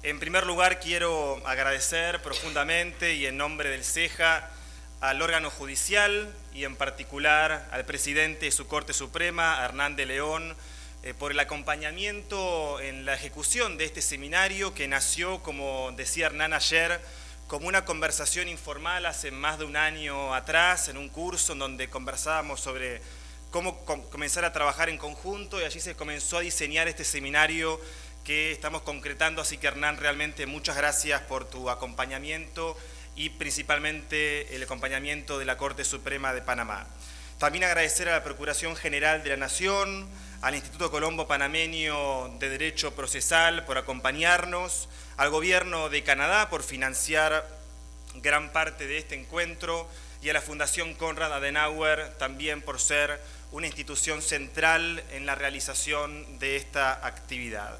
En primer lugar, quiero agradecer profundamente y en nombre del CEJA al órgano judicial y en particular al presidente de su Corte Suprema, Hernán de León, por el acompañamiento en la ejecución de este seminario que nació, como decía Hernán ayer, como una conversación informal hace más de un año atrás, en un curso en donde conversábamos sobre cómo comenzar a trabajar en conjunto, y allí se comenzó a diseñar este seminario que estamos concretando. Así que, Hernán, realmente muchas gracias por tu acompañamiento y principalmente el acompañamiento de la Corte Suprema de Panamá. También agradecer a la Procuración General de la Nación, al Instituto Colombo Panameño de Derecho Procesal por acompañarnos, al Gobierno de Canadá por financiar gran parte de este encuentro y a la Fundación Konrad Adenauer también por ser una institución central en la realización de esta actividad.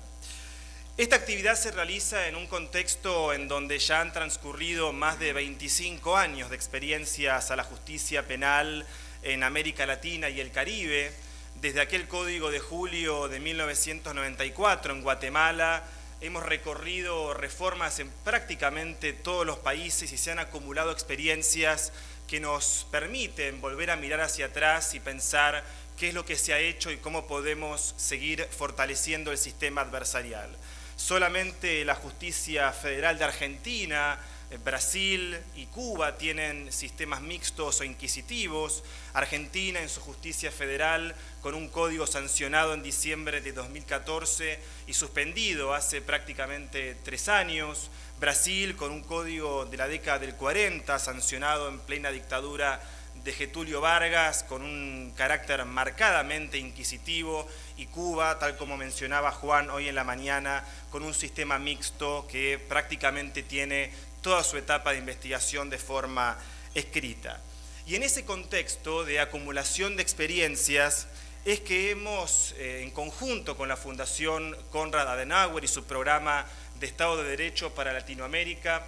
Esta actividad se realiza en un contexto en donde ya han transcurrido más de 25 años de experiencias a la justicia penal en América Latina y el Caribe, desde aquel Código de Julio de 1994 en Guatemala. Hemos recorrido reformas en prácticamente todos los países y se han acumulado experiencias que nos permiten volver a mirar hacia atrás y pensar qué es lo que se ha hecho y cómo podemos seguir fortaleciendo el sistema adversarial. Solamente la justicia federal de Argentina, Brasil y Cuba tienen sistemas mixtos o inquisitivos. Argentina en su justicia federal con un código sancionado en diciembre de 2014 y suspendido hace prácticamente 3 años. Brasil con un código de la década del 40 sancionado en plena dictadura de Getulio Vargas con un carácter marcadamente inquisitivo, y Cuba, tal como mencionaba Juan hoy en la mañana, con un sistema mixto que prácticamente tiene toda su etapa de investigación de forma escrita. Y en ese contexto de acumulación de experiencias es que hemos, en conjunto con la Fundación Konrad Adenauer y su programa de Estado de Derecho para Latinoamérica,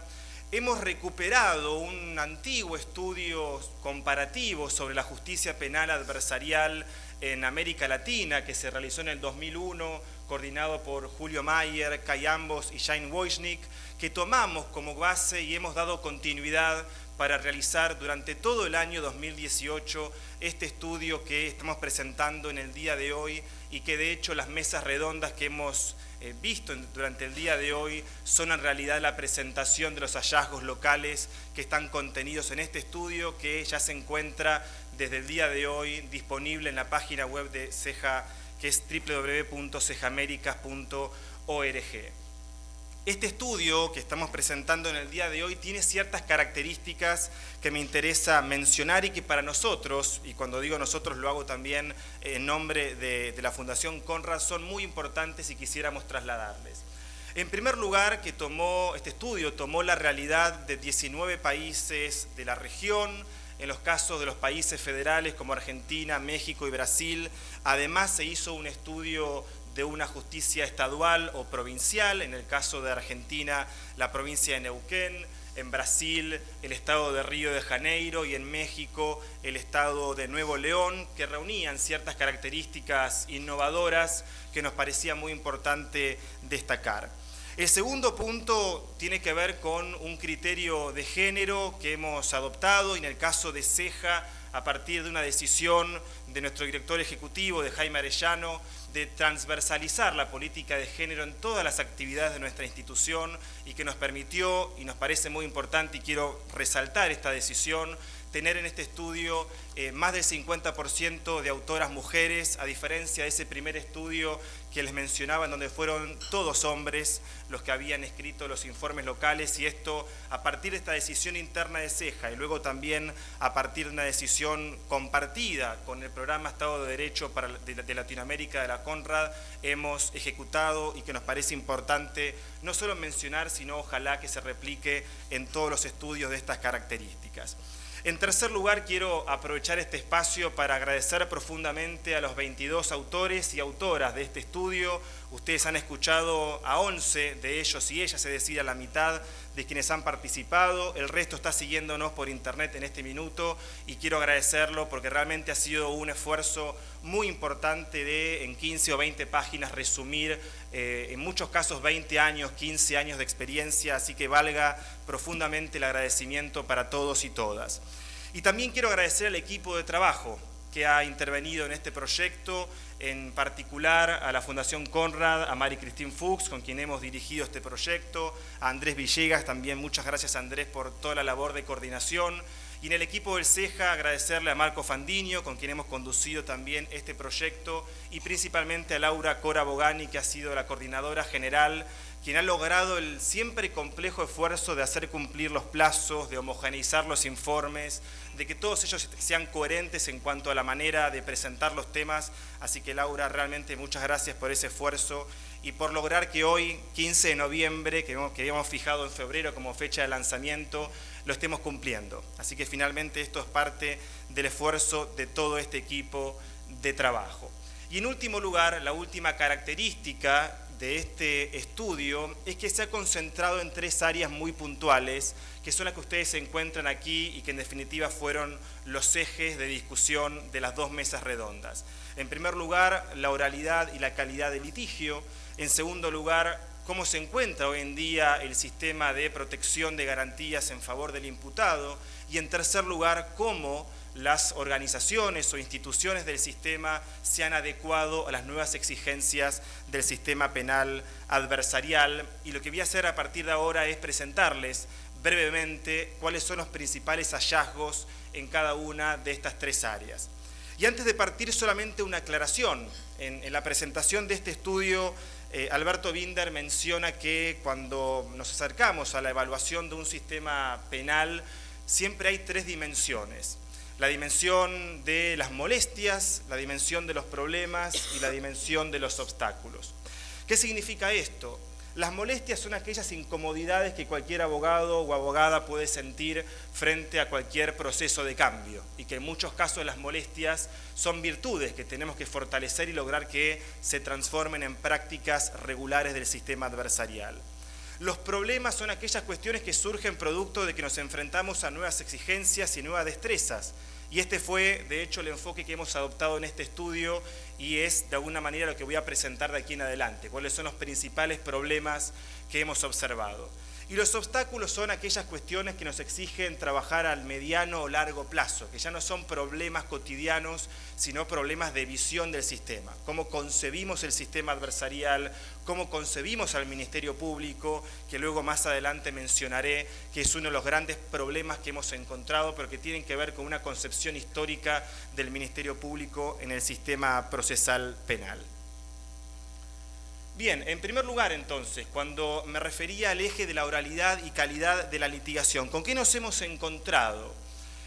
hemos recuperado un antiguo estudio comparativo sobre la justicia penal adversarial en América Latina que se realizó en el 2001, coordinado por Julio Mayer, Kai Ambos y Jane Wojcik, que tomamos como base y hemos dado continuidad para realizar durante todo el año 2018 este estudio que estamos presentando en el día de hoy, y que de hecho las mesas redondas que hemos visto durante el día de hoy son en realidad la presentación de los hallazgos locales que están contenidos en este estudio, que ya se encuentra desde el día de hoy disponible en la página web de CEJA, que es www.cejamericas.org. Este estudio que estamos presentando en el día de hoy tiene ciertas características que me interesa mencionar y que para nosotros, y cuando digo nosotros lo hago también en nombre de la Fundación Konrad, son muy importantes y quisiéramos trasladarles. En primer lugar, que este estudio tomó la realidad de 19 países de la región. En los casos de los países federales como Argentina, México y Brasil, además se hizo un estudio de una justicia estadual o provincial, en el caso de Argentina, la provincia de Neuquén, en Brasil, el estado de Río de Janeiro, y en México, el estado de Nuevo León, que reunían ciertas características innovadoras que nos parecía muy importante destacar. El segundo punto tiene que ver con un criterio de género que hemos adoptado, y en el caso de CEJA, a partir de una decisión de nuestro director ejecutivo, de Jaime Arellano, de transversalizar la política de género en todas las actividades de nuestra institución, y que nos permitió, y nos parece muy importante, y quiero resaltar esta decisión, tener en este estudio más del 50% de autoras mujeres, a diferencia de ese primer estudio que les mencionaba, en donde fueron todos hombres los que habían escrito los informes locales, y esto a partir de esta decisión interna de CEJA y luego también a partir de una decisión compartida con el programa Estado de Derecho de Latinoamérica de la Konrad, hemos ejecutado, y que nos parece importante no solo mencionar, sino ojalá que se replique en todos los estudios de estas características. En tercer lugar, quiero aprovechar este espacio para agradecer profundamente a los 22 autores y autoras de este estudio. Ustedes han escuchado a 11 de ellos y ellas, es decir, a la mitad de quienes han participado. El resto está siguiéndonos por internet en este minuto, y quiero agradecerlo porque realmente ha sido un esfuerzo muy importante de en 15 o 20 páginas resumir en muchos casos 20 años, 15 años de experiencia, así que valga profundamente el agradecimiento para todos y todas. Y también quiero agradecer al equipo de trabajo que ha intervenido en este proyecto, en particular a la Fundación Conrad, a Mari Cristín Fuchs, con quien hemos dirigido este proyecto, a Andrés Villegas, también muchas gracias Andrés por toda la labor de coordinación, y en el equipo del CEJA agradecerle a Marco Fandinho, con quien hemos conducido también este proyecto, y principalmente a Laura Cora Bogani, que ha sido la coordinadora general, quien ha logrado el siempre complejo esfuerzo de hacer cumplir los plazos, de homogeneizar los informes, de que todos ellos sean coherentes en cuanto a la manera de presentar los temas. Así que Laura, realmente muchas gracias por ese esfuerzo y por lograr que hoy, 15 de noviembre, que habíamos fijado en febrero como fecha de lanzamiento, lo estemos cumpliendo. Así que finalmente esto es parte del esfuerzo de todo este equipo de trabajo. Y en último lugar, la última característica de este estudio es que se ha concentrado en 3 áreas muy puntuales, que son las que ustedes se encuentran aquí y que en definitiva fueron los ejes de discusión de las 2 mesas redondas. En primer lugar, la oralidad y la calidad del litigio. En segundo lugar, cómo se encuentra hoy en día el sistema de protección de garantías en favor del imputado. Y en tercer lugar, cómo las organizaciones o instituciones del sistema se han adecuado a las nuevas exigencias del sistema penal adversarial. Y lo que voy a hacer a partir de ahora es presentarles brevemente cuáles son los principales hallazgos en cada una de estas 3 áreas. Y antes de partir, solamente una aclaración. En la presentación de este estudio, Alberto Binder menciona que cuando nos acercamos a la evaluación de un sistema penal, siempre hay 3 dimensiones. La dimensión de las molestias, la dimensión de los problemas y la dimensión de los obstáculos. ¿Qué significa esto? Las molestias son aquellas incomodidades que cualquier abogado o abogada puede sentir frente a cualquier proceso de cambio y que en muchos casos las molestias son virtudes que tenemos que fortalecer y lograr que se transformen en prácticas regulares del sistema adversarial. Los problemas son aquellas cuestiones que surgen producto de que nos enfrentamos a nuevas exigencias y nuevas destrezas. Y este fue, de hecho, el enfoque que hemos adoptado en este estudio y es, de alguna manera, lo que voy a presentar de aquí en adelante. ¿Cuáles son los principales problemas que hemos observado? Y los obstáculos son aquellas cuestiones que nos exigen trabajar al mediano o largo plazo, que ya no son problemas cotidianos, sino problemas de visión del sistema. Cómo concebimos el sistema adversarial, cómo concebimos al Ministerio Público, que luego más adelante mencionaré, que es uno de los grandes problemas que hemos encontrado, pero que tienen que ver con una concepción histórica del Ministerio Público en el sistema procesal penal. Bien, en primer lugar entonces, cuando me refería al eje de la oralidad y calidad de la litigación, ¿con qué nos hemos encontrado?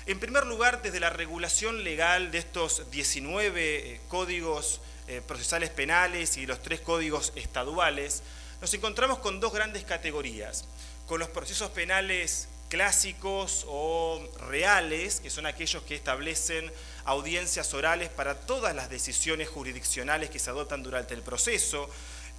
En primer lugar, desde la regulación legal de estos 19 códigos procesales penales y los 3 códigos estaduales, nos encontramos con 2 grandes categorías, con los procesos penales clásicos o reales, que son aquellos que establecen audiencias orales para todas las decisiones jurisdiccionales que se adoptan durante el proceso.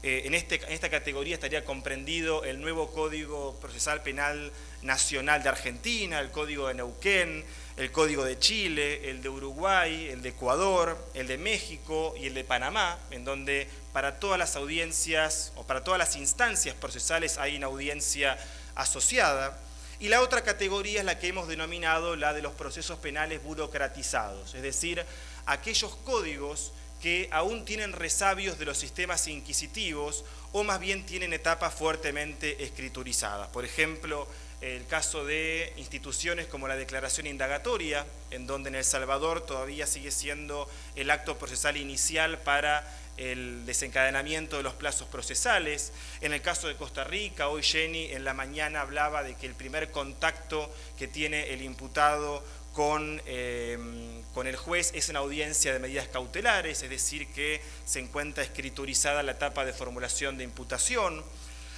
En esta categoría estaría comprendido el nuevo Código Procesal Penal Nacional de Argentina, el Código de Neuquén, el Código de Chile, el de Uruguay, el de Ecuador, el de México y el de Panamá, en donde para todas las audiencias o para todas las instancias procesales hay una audiencia asociada. Y la otra categoría es la que hemos denominado la de los procesos penales burocratizados, es decir, aquellos códigos que aún tienen resabios de los sistemas inquisitivos o más bien tienen etapas fuertemente escriturizadas. Por ejemplo, el caso de instituciones como la declaración indagatoria, en donde en El Salvador todavía sigue siendo el acto procesal inicial para el desencadenamiento de los plazos procesales. En el caso de Costa Rica, hoy Jenny en la mañana hablaba de que el primer contacto que tiene el imputado con el juez es en audiencia de medidas cautelares, es decir, que se encuentra escriturizada la etapa de formulación de imputación.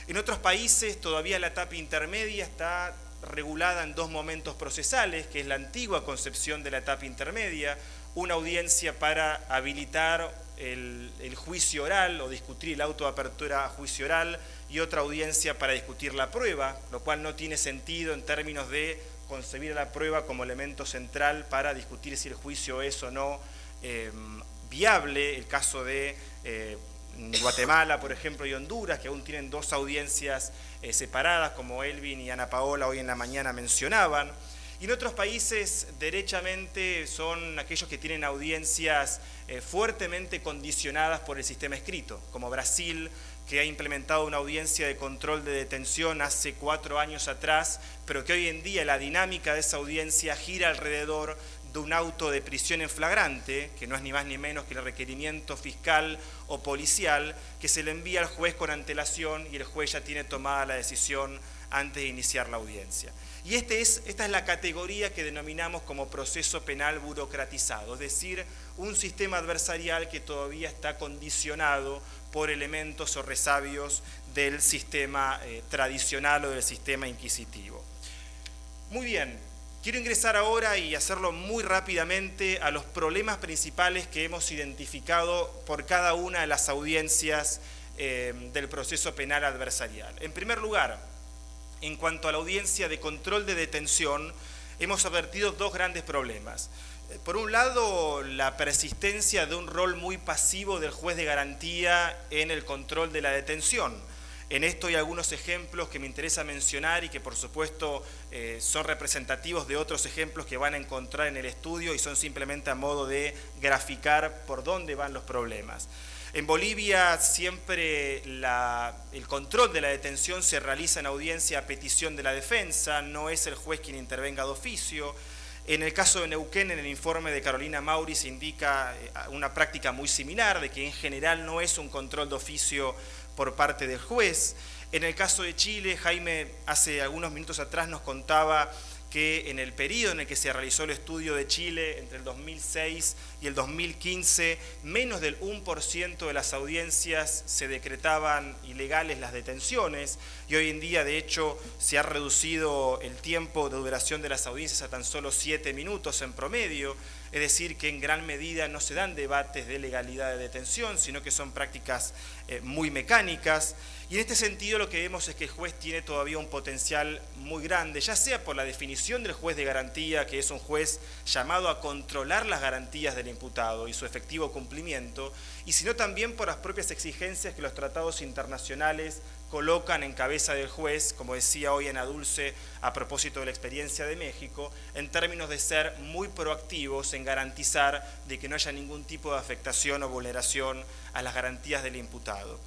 En otros países todavía la etapa intermedia está regulada en 2 momentos procesales, que es la antigua concepción de la etapa intermedia, una audiencia para habilitar el juicio oral o discutir el auto de apertura a juicio oral y otra audiencia para discutir la prueba, lo cual no tiene sentido en términos de concebir a la prueba como elemento central para discutir si el juicio es o no viable, el caso de Guatemala, por ejemplo, y Honduras, que aún tienen dos audiencias separadas, como Elvin y Ana Paola hoy en la mañana mencionaban. Y en otros países, derechamente, son aquellos que tienen audiencias fuertemente condicionadas por el sistema escrito, como Brasil, que ha implementado una audiencia de control de detención hace 4 años atrás, pero que hoy en día la dinámica de esa audiencia gira alrededor de un auto de prisión en flagrante, que no es ni más ni menos que el requerimiento fiscal o policial, que se le envía al juez con antelación y el juez ya tiene tomada la decisión antes de iniciar la audiencia. Y esta es la categoría que denominamos como proceso penal burocratizado, es decir, un sistema adversarial que todavía está condicionado por elementos o resabios del sistema tradicional o del sistema inquisitivo. Muy bien, quiero ingresar ahora y hacerlo muy rápidamente a los problemas principales que hemos identificado por cada una de las audiencias del proceso penal adversarial. En primer lugar, en cuanto a la audiencia de control de detención, hemos advertido dos grandes problemas. Por un lado, la persistencia de un rol muy pasivo del juez de garantía en el control de la detención. En esto hay algunos ejemplos que me interesa mencionar y que por supuesto son representativos de otros ejemplos que van a encontrar en el estudio y son simplemente a modo de graficar por dónde van los problemas. En Bolivia siempre el control de la detención se realiza en audiencia a petición de la defensa, no es el juez quien intervenga de oficio. En el caso de Neuquén, en el informe de Carolina Mauri se indica una práctica muy similar, de que en general no es un control de oficio por parte del juez. En el caso de Chile, Jaime hace algunos minutos atrás nos contaba que en el periodo en el que se realizó el estudio de Chile, entre el 2006 y el 2015, menos del 1% de las audiencias se decretaban ilegales las detenciones, y hoy en día, de hecho, se ha reducido el tiempo de duración de las audiencias a tan solo 7 minutos en promedio, es decir, que en gran medida no se dan debates de legalidad de detención, sino que son prácticas muy mecánicas. Y en este sentido lo que vemos es que el juez tiene todavía un potencial muy grande, ya sea por la definición del juez de garantía, que es un juez llamado a controlar las garantías del imputado y su efectivo cumplimiento, y sino también por las propias exigencias que los tratados internacionales colocan en cabeza del juez, como decía hoy Ana Dulce a propósito de la experiencia de México, en términos de ser muy proactivos en garantizar de que no haya ningún tipo de afectación o vulneración a las garantías del imputado.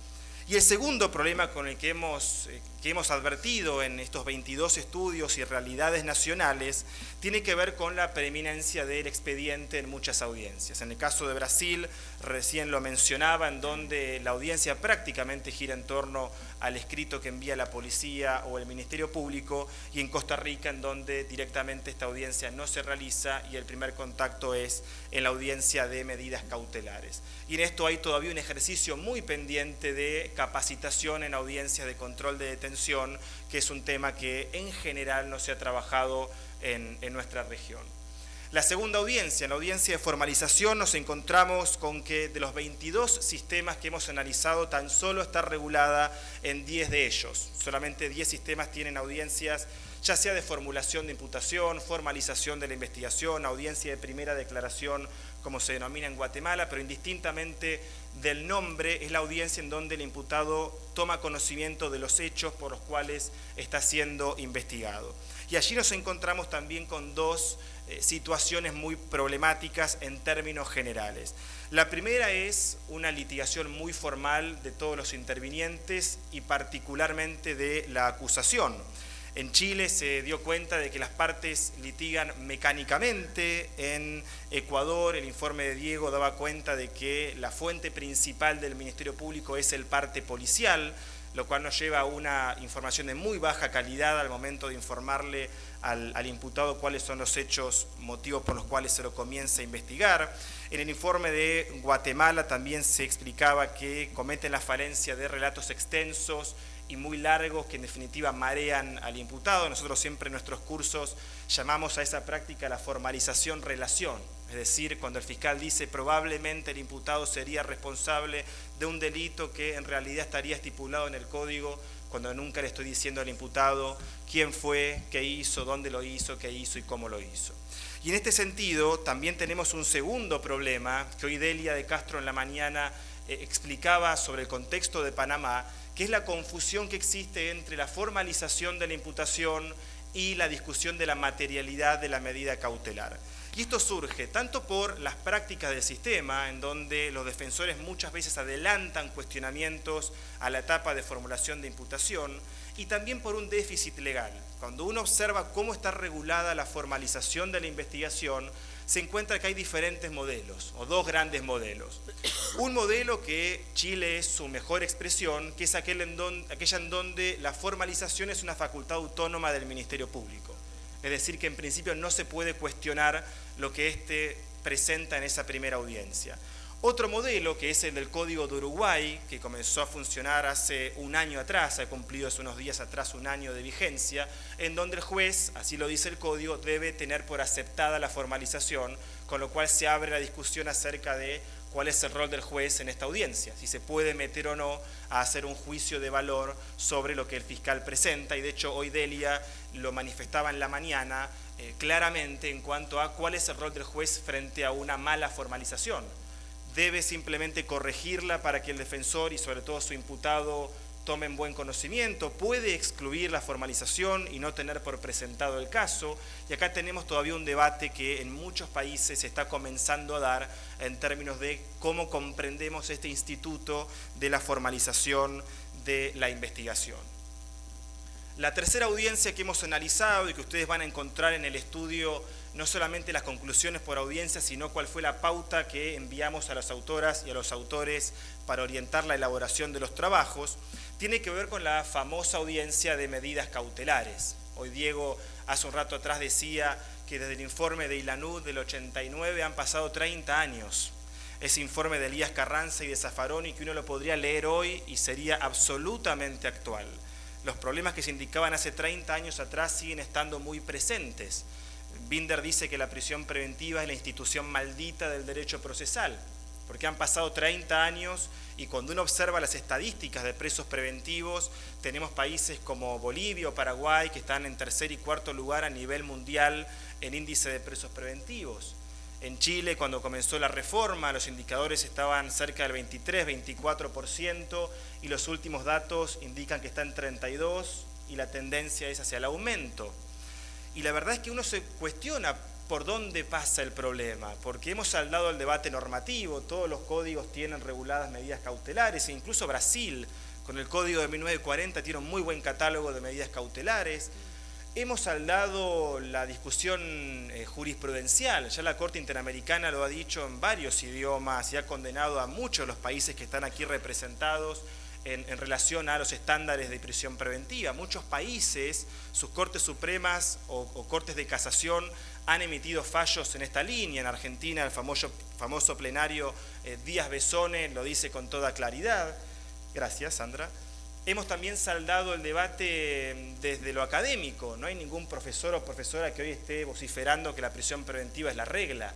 Y el segundo problema con el que hemos advertido en estos 22 estudios y realidades nacionales tiene que ver con la preeminencia del expediente en muchas audiencias. En el caso de Brasil, recién lo mencionaba, en donde la audiencia prácticamente gira en torno al escrito que envía la policía o el Ministerio Público, y en Costa Rica, en donde directamente esta audiencia no se realiza y el primer contacto es en la audiencia de medidas cautelares. Y en esto hay todavía un ejercicio muy pendiente de capacitación en audiencias de control de detención, que es un tema que en general no se ha trabajado en nuestra región. La segunda audiencia, en la audiencia de formalización, nos encontramos con que de los 22 sistemas que hemos analizado, tan solo está regulada en 10 de ellos. Solamente 10 sistemas tienen audiencias, ya sea de formulación de imputación, formalización de la investigación, audiencia de primera declaración, como se denomina en Guatemala, pero indistintamente del nombre, es la audiencia en donde el imputado toma conocimiento de los hechos por los cuales está siendo investigado. Y allí nos encontramos también con dos situaciones muy problemáticas en términos generales. La primera es una litigación muy formal de todos los intervinientes y particularmente de la acusación. En Chile se dio cuenta de que las partes litigan mecánicamente. En Ecuador, el informe de Diego daba cuenta de que la fuente principal del Ministerio Público es el parte policial, lo cual nos lleva a una información de muy baja calidad al momento de informarle al imputado cuáles son los hechos, motivos por los cuales se lo comienza a investigar. En el informe de Guatemala también se explicaba que cometen la falencia de relatos extensos y muy largos que en definitiva marean al imputado. Nosotros siempre en nuestros cursos llamamos a esa práctica la formalización-relación, es decir, cuando el fiscal dice probablemente el imputado sería responsable de un delito que en realidad estaría estipulado en el código, cuando nunca le estoy diciendo al imputado quién fue, qué hizo, dónde lo hizo, qué hizo y cómo lo hizo. Y en este sentido también tenemos un segundo problema que hoy Delia de Castro en la mañana explicaba sobre el contexto de Panamá, que es la confusión que existe entre la formalización de la imputación y la discusión de la materialidad de la medida cautelar. Y esto surge tanto por las prácticas del sistema, en donde los defensores muchas veces adelantan cuestionamientos a la etapa de formulación de imputación, y también por un déficit legal. Cuando uno observa cómo está regulada la formalización de la investigación, se encuentra que hay diferentes modelos, o dos grandes modelos. Un modelo que Chile es su mejor expresión, que es aquella en donde la formalización es una facultad autónoma del Ministerio Público. Es decir, que en principio no se puede cuestionar lo que éste presenta en esa primera audiencia. Otro modelo, que es el del Código de Uruguay, que comenzó a funcionar hace un año atrás, ha cumplido hace unos días atrás un año de vigencia, en donde el juez, así lo dice el Código, debe tener por aceptada la formalización, con lo cual se abre la discusión acerca de cuál es el rol del juez en esta audiencia, si se puede meter o no a hacer un juicio de valor sobre lo que el fiscal presenta, y de hecho hoy Delia lo manifestaba en la mañana claramente en cuanto a cuál es el rol del juez frente a una mala formalización. Debe simplemente corregirla para que el defensor y sobre todo su imputado tomen buen conocimiento, puede excluir la formalización y no tener por presentado el caso, y acá tenemos todavía un debate que en muchos países se está comenzando a dar en términos de cómo comprendemos este instituto de la formalización de la investigación. La tercera audiencia que hemos analizado y que ustedes van a encontrar en el estudio no solamente las conclusiones por audiencia, sino cuál fue la pauta que enviamos a las autoras y a los autores para orientar la elaboración de los trabajos, tiene que ver con la famosa audiencia de medidas cautelares. Hoy Diego hace un rato atrás decía que desde el informe de ILANUD del 89 han pasado 30 años. Ese informe de Elías Carranza y de Zaffaroni, que uno lo podría leer hoy y sería absolutamente actual. Los problemas que se indicaban hace 30 años atrás siguen estando muy presentes. Binder dice que la prisión preventiva es la institución maldita del derecho procesal, porque han pasado 30 años y cuando uno observa las estadísticas de presos preventivos, tenemos países como Bolivia o Paraguay que están en tercer y cuarto lugar a nivel mundial en índice de presos preventivos. En Chile, cuando comenzó la reforma, los indicadores estaban cerca del 23-24% y los últimos datos indican que está en 32% y la tendencia es hacia el aumento. Y la verdad es que uno se cuestiona por dónde pasa el problema, porque hemos saldado el debate normativo, todos los códigos tienen reguladas medidas cautelares, e incluso Brasil, con el Código de 1940, tiene un muy buen catálogo de medidas cautelares. Hemos saldado la discusión jurisprudencial, ya la Corte Interamericana lo ha dicho en varios idiomas y ha condenado a muchos de los países que están aquí representados en relación a los estándares de prisión preventiva. Muchos países, sus cortes supremas o cortes de casación han emitido fallos en esta línea. En Argentina el famoso plenario Díaz Besone lo dice con toda claridad. Gracias, Sandra. Hemos también saldado el debate desde lo académico. No hay ningún profesor o profesora que hoy esté vociferando que la prisión preventiva es la regla.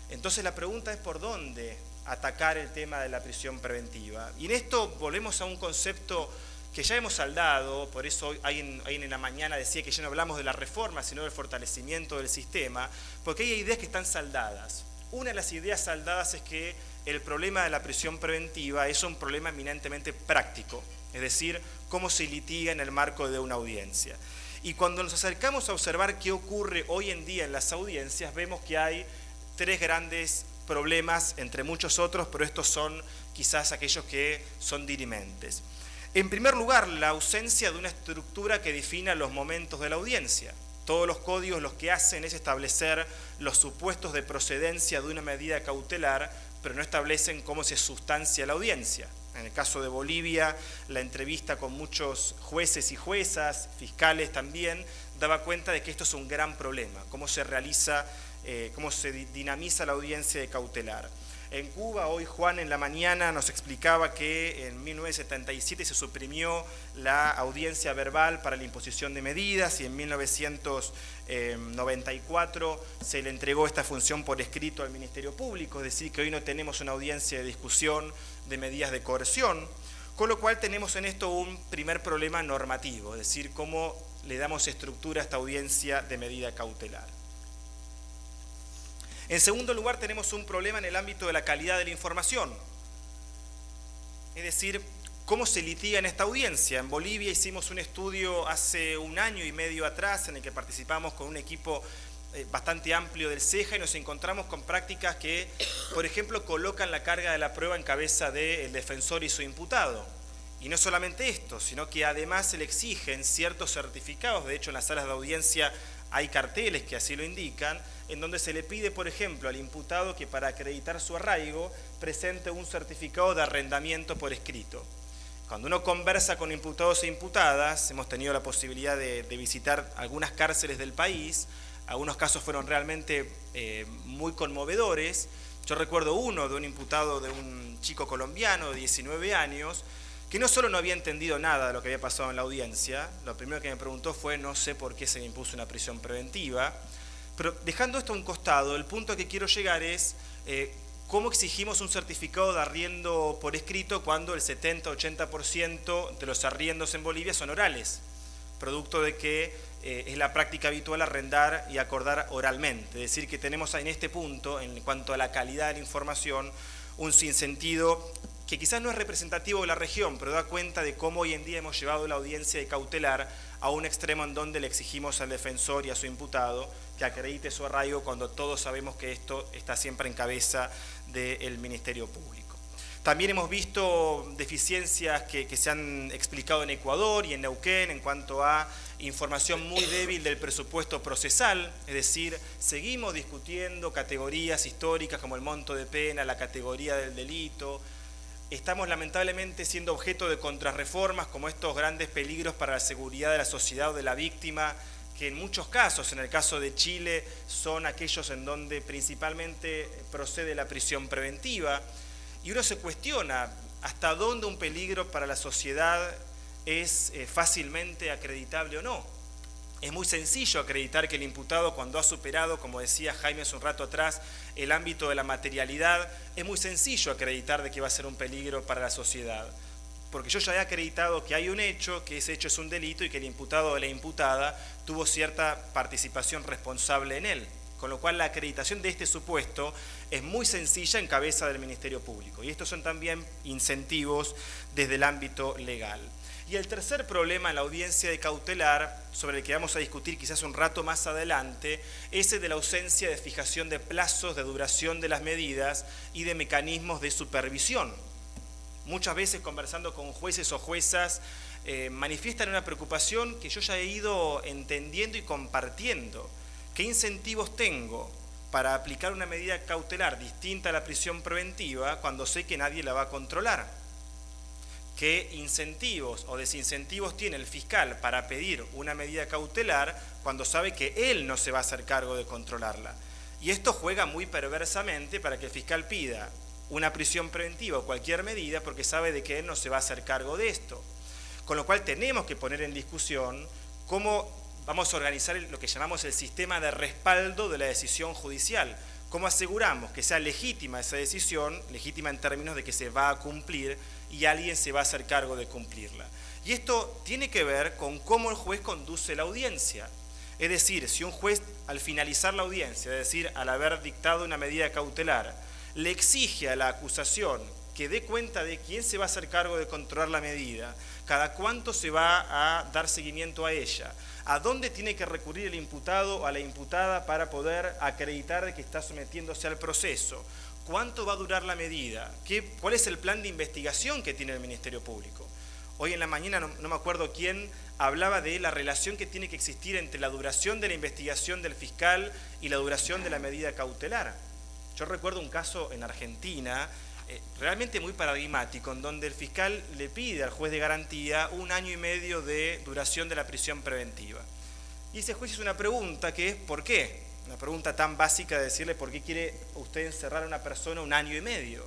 Entonces la pregunta es por dónde atacar el tema de la prisión preventiva. Y en esto volvemos a un concepto que ya hemos saldado, por eso hoy en la mañana decía que ya no hablamos de la reforma, sino del fortalecimiento del sistema, porque hay ideas que están saldadas. Una de las ideas saldadas es que el problema de la prisión preventiva es un problema eminentemente práctico, es decir, cómo se litiga en el marco de una audiencia. Y cuando nos acercamos a observar qué ocurre hoy en día en las audiencias, vemos que hay tres grandes problemas, entre muchos otros, pero estos son quizás aquellos que son dirimentes. En primer lugar, la ausencia de una estructura que defina los momentos de la audiencia. Todos los códigos lo que hacen es establecer los supuestos de procedencia de una medida cautelar, pero no establecen cómo se sustancia la audiencia. En el caso de Bolivia, la entrevista con muchos jueces y juezas, fiscales también, daba cuenta de que esto es un gran problema, cómo se realiza, cómo se dinamiza la audiencia de cautelar. En Cuba, hoy Juan en la mañana nos explicaba que en 1977 se suprimió la audiencia verbal para la imposición de medidas y en 1994 se le entregó esta función por escrito al Ministerio Público, es decir, que hoy no tenemos una audiencia de discusión de medidas de coerción, con lo cual tenemos en esto un primer problema normativo, es decir, cómo le damos estructura a esta audiencia de medida cautelar. En segundo lugar, tenemos un problema en el ámbito de la calidad de la información. es decir, cómo se litiga en esta audiencia. En Bolivia hicimos un estudio hace 1 año y medio atrás en el que participamos con un equipo bastante amplio del CEJA y nos encontramos con prácticas que, por ejemplo, colocan la carga de la prueba en cabeza del defensor y su imputado. Y no solamente esto, sino que además se le exigen ciertos certificados. De hecho, en las salas de audiencia hay carteles que así lo indican, en donde se le pide, por ejemplo, al imputado que para acreditar su arraigo presente un certificado de arrendamiento por escrito. Cuando uno conversa con imputados e imputadas, hemos tenido la posibilidad de visitar algunas cárceles del país. Algunos casos fueron realmente muy conmovedores. Yo recuerdo uno de un imputado de un chico colombiano de 19 años, que no solo no había entendido nada de lo que había pasado en la audiencia, lo primero que me preguntó fue: no sé por qué se me impuso una prisión preventiva, pero dejando esto a un costado, el punto a que quiero llegar es cómo exigimos un certificado de arriendo por escrito cuando el 70-80% de los arriendos en Bolivia son orales, producto de que es la práctica habitual arrendar y acordar oralmente. Es decir, que tenemos en este punto, en cuanto a la calidad de la información, un sinsentido que quizás no es representativo de la región, pero da cuenta de cómo hoy en día hemos llevado la audiencia de cautelar a un extremo en donde le exigimos al defensor y a su imputado que acredite su arraigo cuando todos sabemos que esto está siempre en cabeza del Ministerio Público. También hemos visto deficiencias que se han explicado en Ecuador y en Neuquén en cuanto a información muy débil del presupuesto procesal, es decir, seguimos discutiendo categorías históricas como el monto de pena, la categoría del delito. Estamos lamentablemente siendo objeto de contrarreformas como estos grandes peligros para la seguridad de la sociedad o de la víctima, que en muchos casos, en el caso de Chile, son aquellos en donde principalmente procede la prisión preventiva. Y uno se cuestiona hasta dónde un peligro para la sociedad es fácilmente acreditable o no. Es muy sencillo acreditar que el imputado, cuando ha superado, como decía Jaime hace un rato atrás, el ámbito de la materialidad, es muy sencillo acreditar de que va a ser un peligro para la sociedad. Porque yo ya he acreditado que hay un hecho, que ese hecho es un delito y que el imputado o la imputada tuvo cierta participación responsable en él. Con lo cual la acreditación de este supuesto es muy sencilla en cabeza del Ministerio Público. Y estos son también incentivos desde el ámbito legal. Y el tercer problema en la audiencia de cautelar, sobre el que vamos a discutir quizás un rato más adelante, es el de la ausencia de fijación de plazos, de duración de las medidas y de mecanismos de supervisión. Muchas veces conversando con jueces o juezas manifiestan una preocupación que yo ya he ido entendiendo y compartiendo. ¿Qué incentivos tengo para aplicar una medida cautelar distinta a la prisión preventiva cuando sé que nadie la va a controlar? ¿Qué incentivos o desincentivos tiene el fiscal para pedir una medida cautelar cuando sabe que él no se va a hacer cargo de controlarla? Y esto juega muy perversamente para que el fiscal pida una prisión preventiva o cualquier medida porque sabe de que él no se va a hacer cargo de esto. Con lo cual tenemos que poner en discusión cómo vamos a organizar lo que llamamos el sistema de respaldo de la decisión judicial. ¿Cómo aseguramos que sea legítima esa decisión, legítima en términos de que se va a cumplir y alguien se va a hacer cargo de cumplirla? Y esto tiene que ver con cómo el juez conduce la audiencia. Es decir, si un juez al finalizar la audiencia, es decir, al haber dictado una medida cautelar, le exige a la acusación que dé cuenta de quién se va a hacer cargo de controlar la medida, cada cuánto se va a dar seguimiento a ella, a dónde tiene que recurrir el imputado o a la imputada para poder acreditar que está sometiéndose al proceso, cuánto va a durar la medida, cuál es el plan de investigación que tiene el Ministerio Público. Hoy en la mañana, no me acuerdo quién, hablaba de la relación que tiene que existir entre la duración de la investigación del fiscal y la duración de la medida cautelar. Yo recuerdo un caso en Argentina realmente muy paradigmático, en donde el fiscal le pide al juez de garantía 1 año y medio de duración de la prisión preventiva. Y ese juez hizo una pregunta que es ¿por qué? Una pregunta tan básica de decirle ¿por qué quiere usted encerrar a una persona 1 año y medio?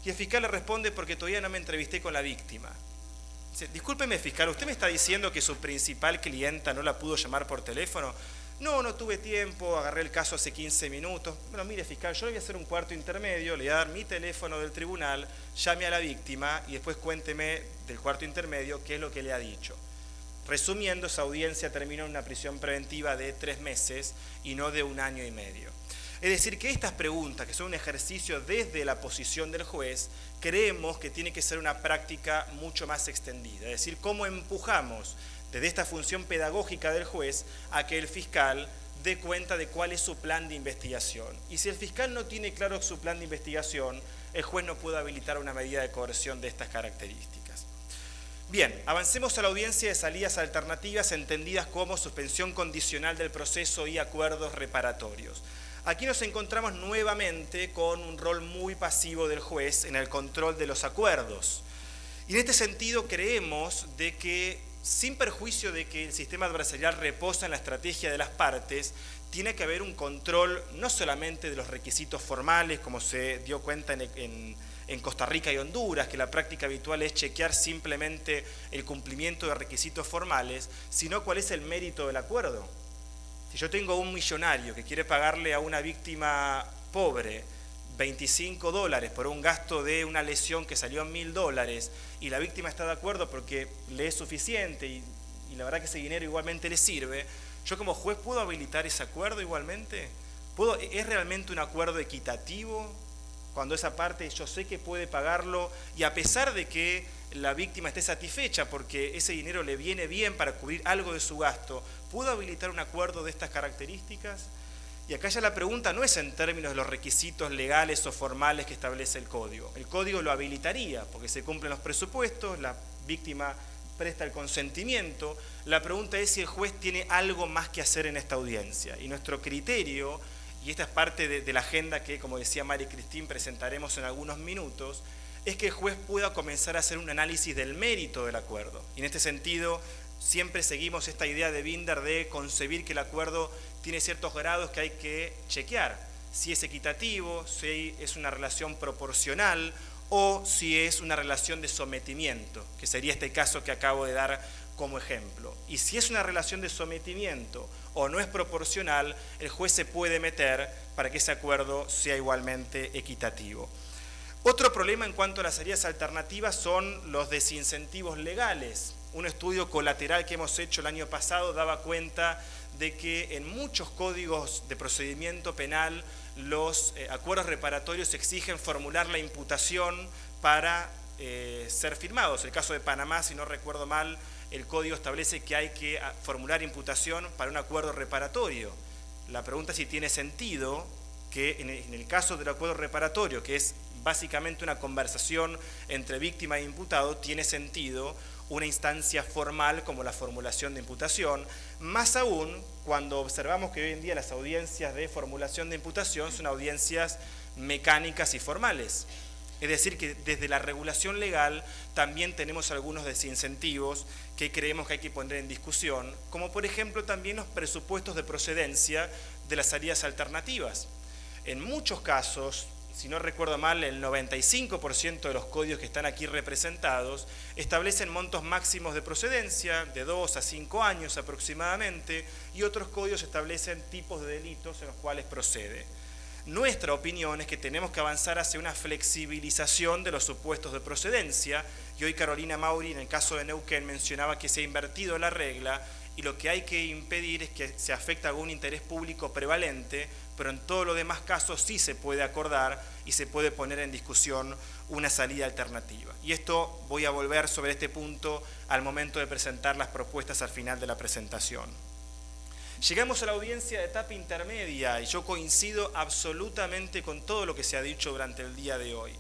Y el fiscal le responde porque todavía no me entrevisté con la víctima. Dice, discúlpeme fiscal, ¿usted me está diciendo que su principal clienta no la pudo llamar por teléfono? No tuve tiempo, agarré el caso hace 15 minutos. Bueno, mire fiscal, yo le voy a hacer un cuarto intermedio, le voy a dar mi teléfono del tribunal, llame a la víctima y después cuénteme del cuarto intermedio qué es lo que le ha dicho. Resumiendo, esa audiencia terminó en una prisión preventiva de 3 meses y no de 1 año y medio. Es decir, que estas preguntas, que son un ejercicio desde la posición del juez, creemos que tiene que ser una práctica mucho más extendida. Es decir, cómo empujamos desde esta función pedagógica del juez a que el fiscal dé cuenta de cuál es su plan de investigación. Y si el fiscal no tiene claro su plan de investigación, el juez no puede habilitar una medida de coerción de estas características. Bien, avancemos a la audiencia de salidas alternativas entendidas como suspensión condicional del proceso y acuerdos reparatorios. Aquí nos encontramos nuevamente con un rol muy pasivo del juez en el control de los acuerdos. Y en este sentido creemos de que, sin perjuicio de que el sistema adversarial reposa en la estrategia de las partes, tiene que haber un control no solamente de los requisitos formales, como se dio cuenta en Costa Rica y Honduras, que la práctica habitual es chequear simplemente el cumplimiento de requisitos formales, sino cuál es el mérito del acuerdo. Si yo tengo un millonario que quiere pagarle a una víctima pobre $25 por un gasto de una lesión que salió en $1000 y la víctima está de acuerdo porque le es suficiente y la verdad que ese dinero igualmente le sirve, ¿yo como juez puedo habilitar ese acuerdo igualmente? ¿Es realmente un acuerdo equitativo? Cuando esa parte yo sé que puede pagarlo y a pesar de que la víctima esté satisfecha porque ese dinero le viene bien para cubrir algo de su gasto, ¿puedo habilitar un acuerdo de estas características? Y acá ya la pregunta no es en términos de los requisitos legales o formales que establece el código. El código lo habilitaría porque se cumplen los presupuestos, la víctima presta el consentimiento. La pregunta es si el juez tiene algo más que hacer en esta audiencia. Y nuestro criterio, y esta es parte de la agenda que, como decía Mari Cristín, presentaremos en algunos minutos, es que el juez pueda comenzar a hacer un análisis del mérito del acuerdo. Y en este sentido, siempre seguimos esta idea de Binder de concebir que el acuerdo tiene ciertos grados que hay que chequear. Si es equitativo, si es una relación proporcional o si es una relación de sometimiento, que sería este caso que acabo de dar como ejemplo. Y si es una relación de sometimiento o no es proporcional, el juez se puede meter para que ese acuerdo sea igualmente equitativo. Otro problema en cuanto a las salidas alternativas son los desincentivos legales. Un estudio colateral que hemos hecho el año pasado daba cuenta de que en muchos códigos de procedimiento penal los acuerdos reparatorios exigen formular la imputación para ser firmados. El caso de Panamá, si no recuerdo mal, el código establece que hay que formular imputación para un acuerdo reparatorio. La pregunta es si tiene sentido que en el caso del acuerdo reparatorio, que es básicamente una conversación entre víctima e imputado, tiene sentido una instancia formal como la formulación de imputación, más aún cuando observamos que hoy en día las audiencias de formulación de imputación son audiencias mecánicas y formales. Es decir, que desde la regulación legal también tenemos algunos desincentivos que creemos que hay que poner en discusión, como por ejemplo también los presupuestos de procedencia de las salidas alternativas. En muchos casos, si no recuerdo mal, el 95% de los códigos que están aquí representados establecen montos máximos de procedencia de 2 a 5 años aproximadamente y otros códigos establecen tipos de delitos en los cuales procede. Nuestra opinión es que tenemos que avanzar hacia una flexibilización de los supuestos de procedencia y hoy Carolina Mauri en el caso de Neuquén mencionaba que se ha invertido la regla y lo que hay que impedir es que se afecte algún interés público prevalente, pero en todos los demás casos sí se puede acordar y se puede poner en discusión una salida alternativa. Y esto voy a volver sobre este punto al momento de presentar las propuestas al final de la presentación. Llegamos a la audiencia de etapa intermedia y yo coincido absolutamente con todo lo que se ha dicho durante el día de hoy.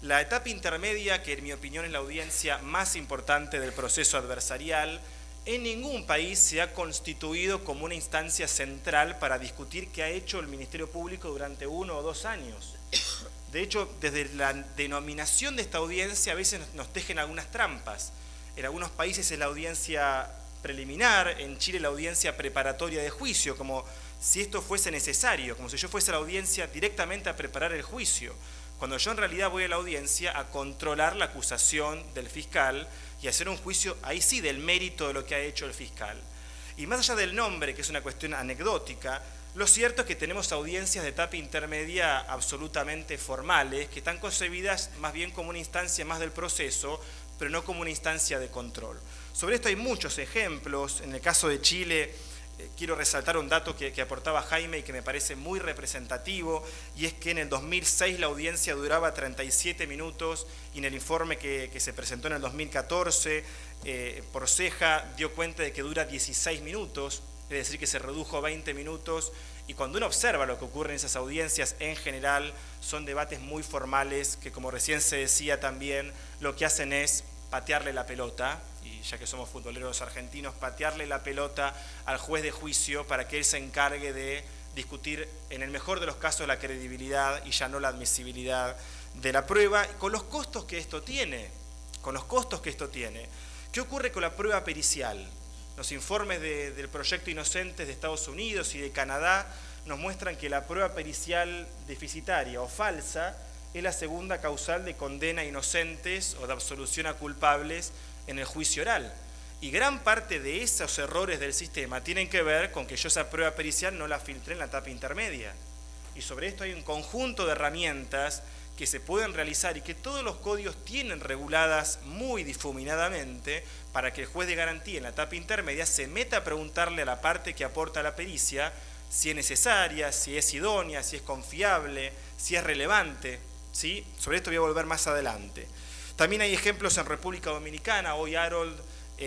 La etapa intermedia, que en mi opinión es la audiencia más importante del proceso adversarial, en ningún país se ha constituido como una instancia central para discutir qué ha hecho el Ministerio Público durante 1 o 2 años. De hecho, desde la denominación de esta audiencia a veces nos tejen algunas trampas. En algunos países es la audiencia preliminar, en Chile la audiencia preparatoria de juicio, como si esto fuese necesario, como si yo fuese a la audiencia directamente a preparar el juicio, cuando yo en realidad voy a la audiencia a controlar la acusación del fiscal y hacer un juicio, ahí sí, del mérito de lo que ha hecho el fiscal. Y más allá del nombre, que es una cuestión anecdótica, lo cierto es que tenemos audiencias de etapa intermedia absolutamente formales, que están concebidas más bien como una instancia más del proceso, pero no como una instancia de control. Sobre esto hay muchos ejemplos. En el caso de Chile, quiero resaltar un dato que aportaba Jaime y que me parece muy representativo, y es que en el 2006 la audiencia duraba 37 minutos y en el informe que se presentó en el 2014 por Ceja dio cuenta de que dura 16 minutos, es decir, que se redujo a 20 minutos, y cuando uno observa lo que ocurre en esas audiencias, en general son debates muy formales que, como recién se decía también, lo que hacen es patearle la pelota, y ya que somos futboleros argentinos, patearle la pelota al juez de juicio para que él se encargue de discutir, en el mejor de los casos, la credibilidad y ya no la admisibilidad de la prueba, con los costos que esto tiene. ¿Qué ocurre con la prueba pericial? Los informes del Proyecto Inocentes de Estados Unidos y de Canadá nos muestran que la prueba pericial deficitaria o falsa es la segunda causal de condena a inocentes o de absolución a culpables en el juicio oral. Y gran parte de esos errores del sistema tienen que ver con que yo esa prueba pericial no la filtré en la etapa intermedia. Y sobre esto hay un conjunto de herramientas que se pueden realizar y que todos los códigos tienen reguladas muy difuminadamente para que el juez de garantía en la etapa intermedia se meta a preguntarle a la parte que aporta la pericia si es necesaria, si es idónea, si es confiable, si es relevante, ¿sí? Sobre esto voy a volver más adelante. También hay ejemplos en República Dominicana. Hoy Harold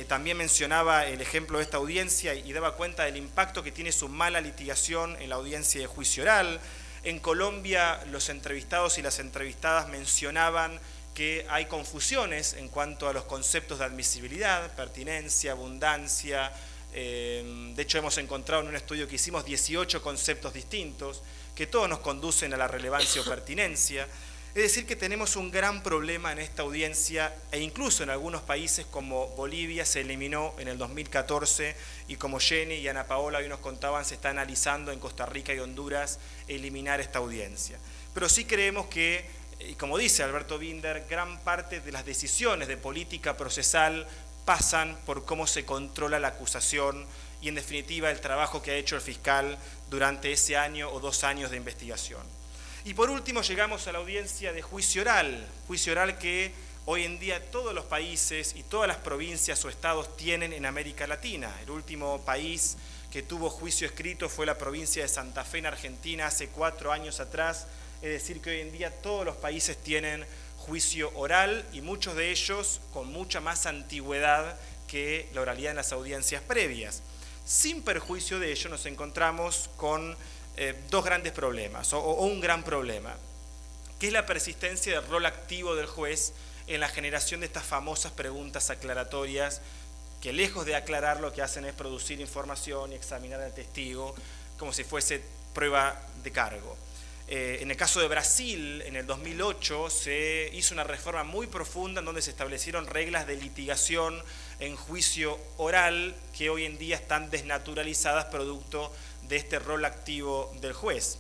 también mencionaba el ejemplo de esta audiencia y daba cuenta del impacto que tiene su mala litigación en la audiencia de juicio oral. En Colombia, los entrevistados y las entrevistadas mencionaban que hay confusiones en cuanto a los conceptos de admisibilidad, pertinencia, abundancia. De hecho, hemos encontrado en un estudio que hicimos 18 conceptos distintos que todos nos conducen a la relevancia o pertinencia. Es decir, que tenemos un gran problema en esta audiencia e incluso en algunos países como Bolivia se eliminó en el 2014 y como Jenny y Ana Paola hoy nos contaban, se está analizando en Costa Rica y Honduras eliminar esta audiencia. Pero sí creemos que, y como dice Alberto Binder, gran parte de las decisiones de política procesal pasan por cómo se controla la acusación y en definitiva el trabajo que ha hecho el fiscal durante ese año o 2 años de investigación. Y por último llegamos a la audiencia de juicio oral que hoy en día todos los países y todas las provincias o estados tienen en América Latina. El último país que tuvo juicio escrito fue la provincia de Santa Fe en Argentina hace 4 años atrás, es decir que hoy en día todos los países tienen juicio oral y muchos de ellos con mucha más antigüedad que la oralidad en las audiencias previas. Sin perjuicio de ello nos encontramos con 2 grandes problemas, o un gran problema, que es la persistencia del rol activo del juez en la generación de estas famosas preguntas aclaratorias que lejos de aclarar lo que hacen es producir información y examinar al testigo como si fuese prueba de cargo. En el caso de Brasil, en el 2008, se hizo una reforma muy profunda en donde se establecieron reglas de litigación en juicio oral que hoy en día están desnaturalizadas producto de este rol activo del juez.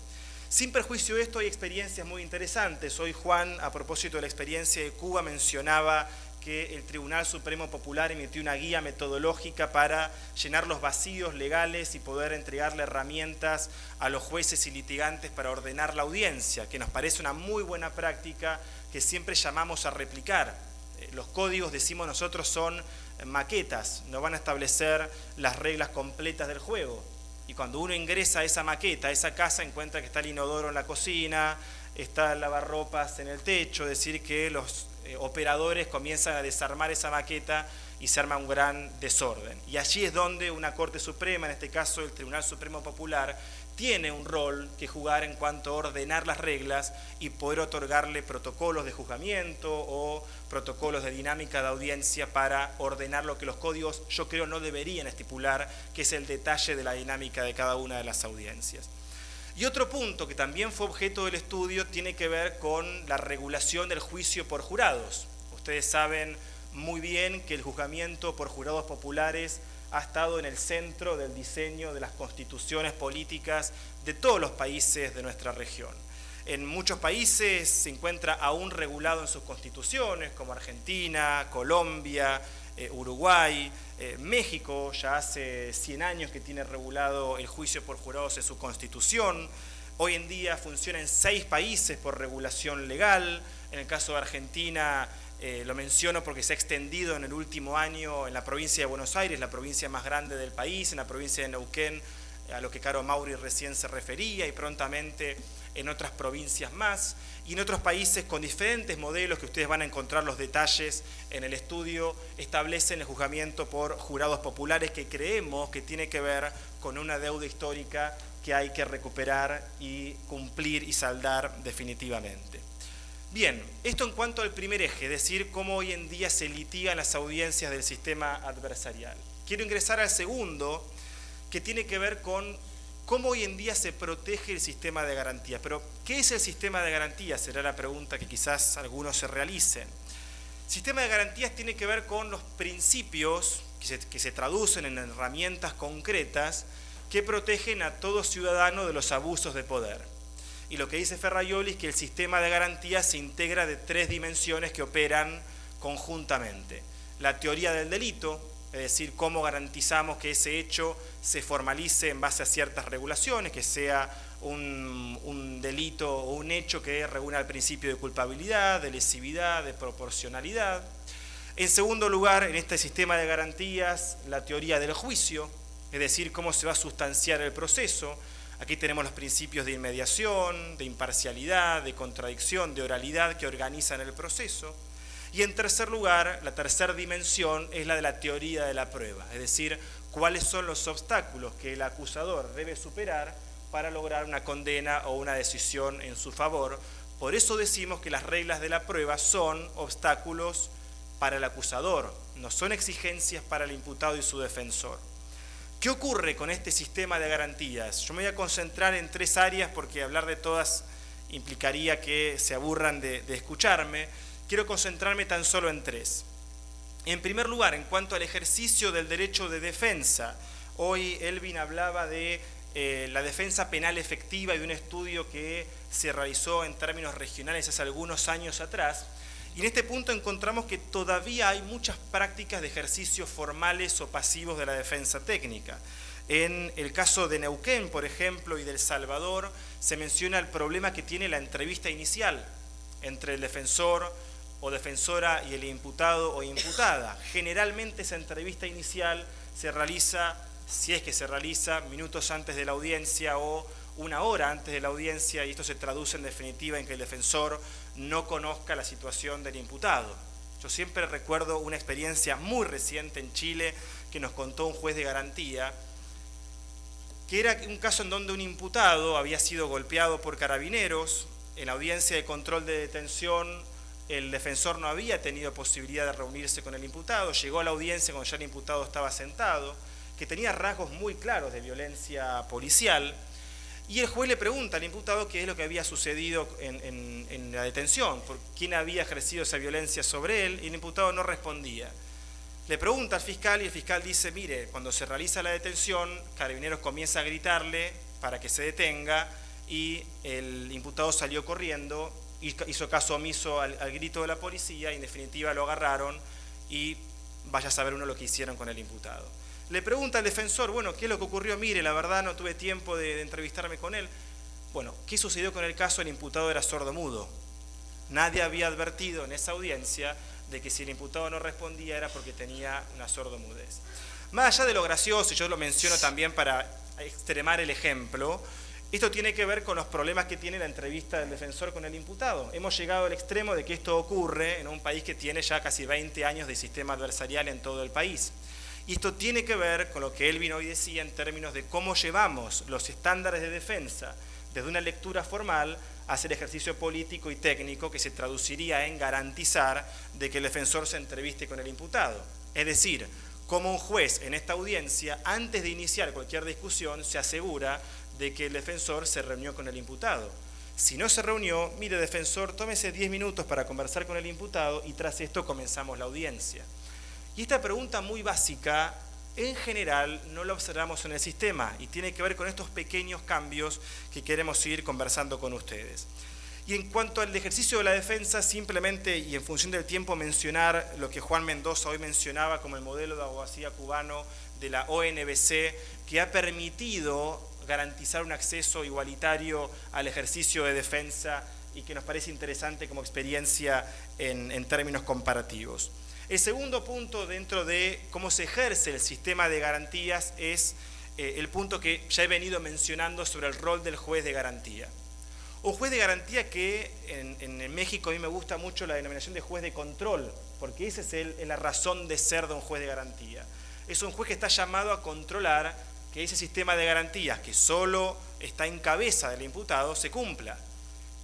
Sin perjuicio de esto, hay experiencias muy interesantes. Hoy Juan, a propósito de la experiencia de Cuba, mencionaba que el Tribunal Supremo Popular emitió una guía metodológica para llenar los vacíos legales y poder entregarle herramientas a los jueces y litigantes para ordenar la audiencia, que nos parece una muy buena práctica que siempre llamamos a replicar. Los códigos, decimos nosotros, son maquetas, no van a establecer las reglas completas del juego. Y cuando uno ingresa a esa maqueta, a esa casa, encuentra que está el inodoro en la cocina, está el lavarropas en el techo, es decir, que los operadores comienzan a desarmar esa maqueta y se arma un gran desorden. Y allí es donde una Corte Suprema, en este caso el Tribunal Supremo Popular, tiene un rol que jugar en cuanto a ordenar las reglas y poder otorgarle protocolos de juzgamiento o protocolos de dinámica de audiencia para ordenar lo que los códigos, yo creo, no deberían estipular, que es el detalle de la dinámica de cada una de las audiencias. Y otro punto que también fue objeto del estudio tiene que ver con la regulación del juicio por jurados. Ustedes saben muy bien que el juzgamiento por jurados populares ha estado en el centro del diseño de las constituciones políticas de todos los países de nuestra región. En muchos países se encuentra aún regulado en sus constituciones, como Argentina, Colombia, Uruguay, México ya hace 100 años que tiene regulado el juicio por jurados en su constitución. Hoy en día funciona en 6 países por regulación legal. En el caso de Argentina Lo menciono porque se ha extendido en el último año en la provincia de Buenos Aires, la provincia más grande del país, en la provincia de Neuquén, a lo que Caro Mauri recién se refería, y prontamente en otras provincias más, y en otros países con diferentes modelos que ustedes van a encontrar los detalles en el estudio, establecen el juzgamiento por jurados populares, que creemos que tiene que ver con una deuda histórica que hay que recuperar y cumplir y saldar definitivamente. Bien, esto en cuanto al primer eje, es decir, cómo hoy en día se litigan las audiencias del sistema adversarial. Quiero ingresar al segundo, que tiene que ver con cómo hoy en día se protege el sistema de garantías. Pero, ¿qué es el sistema de garantías? Será la pregunta que quizás algunos se realicen. El sistema de garantías tiene que ver con los principios que se traducen en herramientas concretas que protegen a todo ciudadano de los abusos de poder. Y lo que dice Ferrajoli es que el sistema de garantías se integra de 3 dimensiones que operan conjuntamente. La teoría del delito, es decir, cómo garantizamos que ese hecho se formalice en base a ciertas regulaciones, que sea un delito o un hecho que reúna el principio de culpabilidad, de lesividad, de proporcionalidad. En segundo lugar, en este sistema de garantías, la teoría del juicio, es decir, cómo se va a sustanciar el proceso. Aquí tenemos los principios de inmediación, de imparcialidad, de contradicción, de oralidad que organizan el proceso. Y en tercer lugar, la tercera dimensión es la de la teoría de la prueba, es decir, cuáles son los obstáculos que el acusador debe superar para lograr una condena o una decisión en su favor. Por eso decimos que las reglas de la prueba son obstáculos para el acusador, no son exigencias para el imputado y su defensor. ¿Qué ocurre con este sistema de garantías? Yo me voy a concentrar en 3 áreas porque hablar de todas implicaría que se aburran de escucharme. Quiero concentrarme tan solo en 3. En primer lugar, en cuanto al ejercicio del derecho de defensa, hoy Elvin hablaba de la defensa penal efectiva y de un estudio que se realizó en términos regionales hace algunos años atrás. Y en este punto encontramos que todavía hay muchas prácticas de ejercicios formales o pasivos de la defensa técnica. En el caso de Neuquén, por ejemplo, y de El Salvador, se menciona el problema que tiene la entrevista inicial entre el defensor o defensora y el imputado o imputada. Generalmente esa entrevista inicial se realiza, si es que se realiza, minutos antes de la audiencia o 1 hora antes de la audiencia, y esto se traduce en definitiva en que el defensor no conozca la situación del imputado. Yo siempre recuerdo una experiencia muy reciente en Chile que nos contó un juez de garantía, que era un caso en donde un imputado había sido golpeado por carabineros. En la audiencia de control de detención, el defensor no había tenido posibilidad de reunirse con el imputado, llegó a la audiencia cuando ya el imputado estaba sentado, que tenía rasgos muy claros de violencia policial, y el juez le pregunta al imputado qué es lo que había sucedido en la detención, por quién había ejercido esa violencia sobre él, y el imputado no respondía. Le pregunta al fiscal y el fiscal dice, mire, cuando se realiza la detención, Carabineros comienza a gritarle para que se detenga y el imputado salió corriendo, hizo caso omiso al grito de la policía y en definitiva lo agarraron y vaya a saber uno lo que hicieron con el imputado. Le pregunta al defensor, bueno, ¿qué es lo que ocurrió? Mire, la verdad no tuve tiempo de entrevistarme con él. Bueno, ¿qué sucedió con el caso? El imputado era sordomudo. Nadie había advertido en esa audiencia de que si el imputado no respondía era porque tenía una sordomudez. Más allá de lo gracioso, y yo lo menciono también para extremar el ejemplo, esto tiene que ver con los problemas que tiene la entrevista del defensor con el imputado. Hemos llegado al extremo de que esto ocurre en un país que tiene ya casi 20 años de sistema adversarial en todo el país. Y esto tiene que ver con lo que Elvin hoy decía en términos de cómo llevamos los estándares de defensa desde una lectura formal hacia el ejercicio político y técnico que se traduciría en garantizar de que el defensor se entreviste con el imputado. Es decir, como un juez en esta audiencia, antes de iniciar cualquier discusión, se asegura de que el defensor se reunió con el imputado. Si no se reunió, mire defensor, tómese 10 minutos para conversar con el imputado y tras esto comenzamos la audiencia. Y esta pregunta muy básica, en general, no la observamos en el sistema y tiene que ver con estos pequeños cambios que queremos ir conversando con ustedes. Y en cuanto al ejercicio de la defensa, simplemente y en función del tiempo mencionar lo que Juan Mendoza hoy mencionaba como el modelo de abogacía cubano de la ONBC, que ha permitido garantizar un acceso igualitario al ejercicio de defensa y que nos parece interesante como experiencia en términos comparativos. El segundo punto dentro de cómo se ejerce el sistema de garantías es el punto que ya he venido mencionando sobre el rol del juez de garantía. Un juez de garantía que en México a mí me gusta mucho la denominación de juez de control, porque esa es la razón de ser de un juez de garantía. Es un juez que está llamado a controlar que ese sistema de garantías que solo está en cabeza del imputado se cumpla.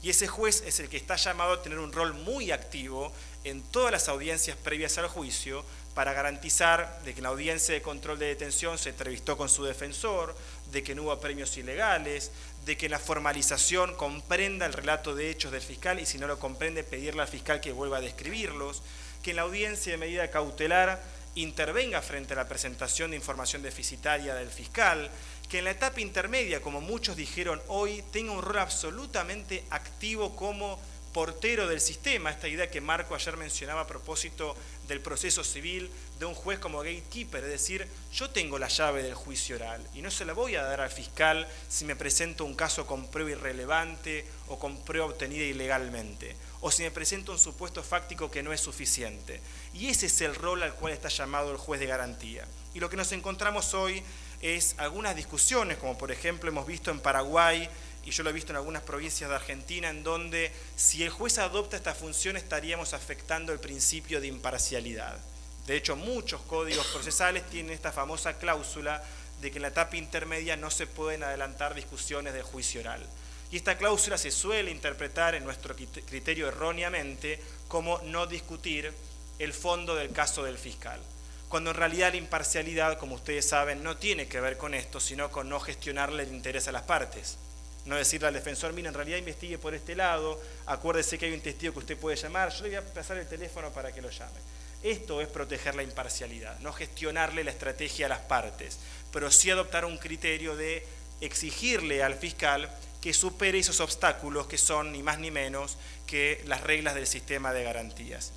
Y ese juez es el que está llamado a tener un rol muy activo en todas las audiencias previas al juicio para garantizar de que en la audiencia de control de detención se entrevistó con su defensor, de que no hubo apremios ilegales, de que en la formalización comprenda el relato de hechos del fiscal y si no lo comprende pedirle al fiscal que vuelva a describirlos, que en la audiencia de medida cautelar intervenga frente a la presentación de información deficitaria del fiscal, que en la etapa intermedia, como muchos dijeron hoy, tenga un rol absolutamente activo como portero del sistema, esta idea que Marco ayer mencionaba a propósito del proceso civil, de un juez como gatekeeper, es decir, yo tengo la llave del juicio oral y no se la voy a dar al fiscal si me presento un caso con prueba irrelevante o con prueba obtenida ilegalmente, o si me presento un supuesto fáctico que no es suficiente. Y ese es el rol al cual está llamado el juez de garantía. Y lo que nos encontramos hoy es algunas discusiones, como por ejemplo hemos visto en Paraguay, y yo lo he visto en algunas provincias de Argentina, en donde si el juez adopta esta función estaríamos afectando el principio de imparcialidad. De hecho, muchos códigos procesales tienen esta famosa cláusula de que en la etapa intermedia no se pueden adelantar discusiones del juicio oral. Y esta cláusula se suele interpretar en nuestro criterio erróneamente como no discutir el fondo del caso del fiscal, cuando en realidad la imparcialidad, como ustedes saben, no tiene que ver con esto, sino con no gestionarle el interés a las partes. No decirle al defensor, mira, en realidad investigue por este lado, acuérdese que hay un testigo que usted puede llamar, yo le voy a pasar el teléfono para que lo llame. Esto es proteger la imparcialidad, no gestionarle la estrategia a las partes, pero sí adoptar un criterio de exigirle al fiscal que supere esos obstáculos que son ni más ni menos que las reglas del sistema de garantías.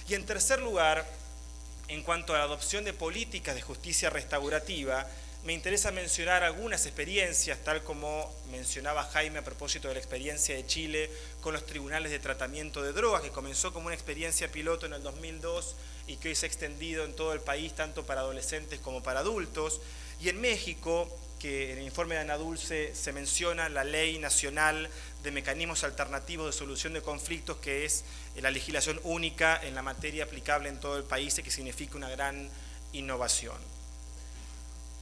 Y en tercer lugar, en cuanto a la adopción de políticas de justicia restaurativa, me interesa mencionar algunas experiencias, tal como mencionaba Jaime a propósito de la experiencia de Chile con los tribunales de tratamiento de drogas, que comenzó como una experiencia piloto en el 2002 y que hoy se ha extendido en todo el país, tanto para adolescentes como para adultos. Y en México, que en el informe de Ana Dulce se menciona la Ley Nacional de Mecanismos Alternativos de Solución de Conflictos, que es la legislación única en la materia aplicable en todo el país y que significa una gran innovación.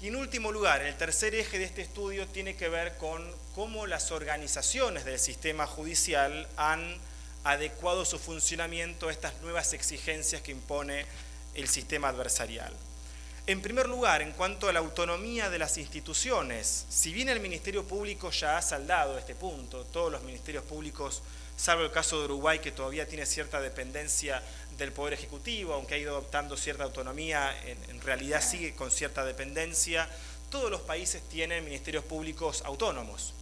Y en último lugar, el tercer eje de este estudio tiene que ver con cómo las organizaciones del sistema judicial han adecuado su funcionamiento a estas nuevas exigencias que impone el sistema adversarial. En primer lugar, en cuanto a la autonomía de las instituciones, si bien el Ministerio Público ya ha saldado este punto, todos los ministerios públicos, salvo el caso de Uruguay, que todavía tiene cierta dependencia del Poder Ejecutivo, aunque ha ido adoptando cierta autonomía, en realidad sigue con cierta dependencia, todos los países tienen ministerios públicos autónomos.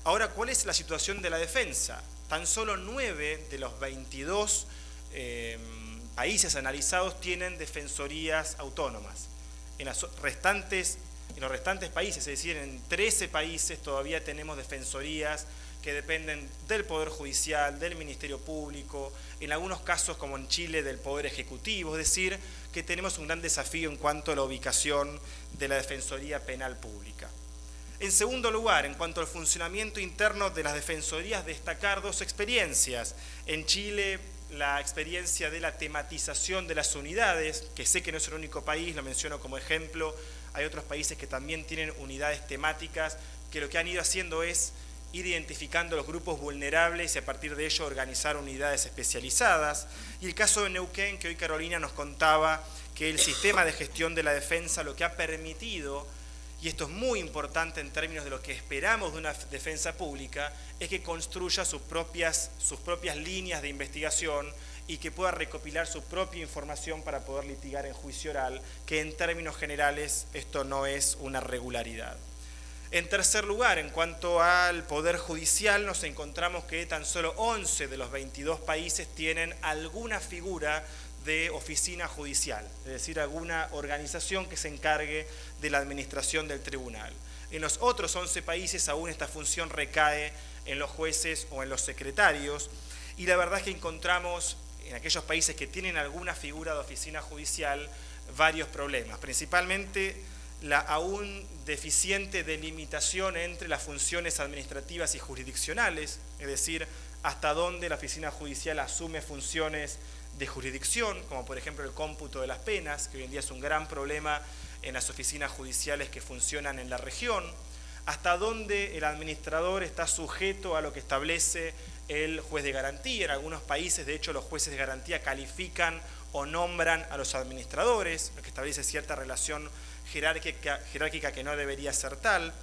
Ahora, ¿cuál es la situación de la defensa? Tan solo 9 de los 22 países analizados tienen defensorías autónomas. En los restantes países, es decir, en 13 países todavía tenemos defensorías que dependen del Poder Judicial, del Ministerio Público, en algunos casos, como en Chile, del Poder Ejecutivo, es decir, que tenemos un gran desafío en cuanto a la ubicación de la Defensoría Penal Pública. En segundo lugar, en cuanto al funcionamiento interno de las defensorías, destacar dos experiencias. En Chile, la experiencia de la tematización de las unidades, que sé que no es el único país, lo menciono como ejemplo, hay otros países que también tienen unidades temáticas, que lo que han ido haciendo es ir identificando los grupos vulnerables y a partir de ello organizar unidades especializadas. Y el caso de Neuquén, que hoy Carolina nos contaba, que el sistema de gestión de la defensa lo que ha permitido, y esto es muy importante en términos de lo que esperamos de una defensa pública, es que construya sus propias líneas de investigación y que pueda recopilar su propia información para poder litigar en juicio oral, que en términos generales esto no es una regularidad. En tercer lugar, en cuanto al Poder Judicial, nos encontramos que tan solo 11 de los 22 países tienen alguna figura de oficina judicial, es decir, alguna organización que se encargue de la administración del tribunal. En los otros 11 países aún esta función recae en los jueces o en los secretarios, y la verdad es que encontramos en aquellos países que tienen alguna figura de oficina judicial varios problemas, principalmente la aún deficiente delimitación entre las funciones administrativas y jurisdiccionales, es decir, hasta dónde la oficina judicial asume funciones de jurisdicción, como por ejemplo el cómputo de las penas, que hoy en día es un gran problema en las oficinas judiciales que funcionan en la región, hasta dónde el administrador está sujeto a lo que establece el juez de garantía. En algunos países, de hecho, los jueces de garantía califican o nombran a los administradores, lo que establece cierta relación jerárquica que no debería ser tal.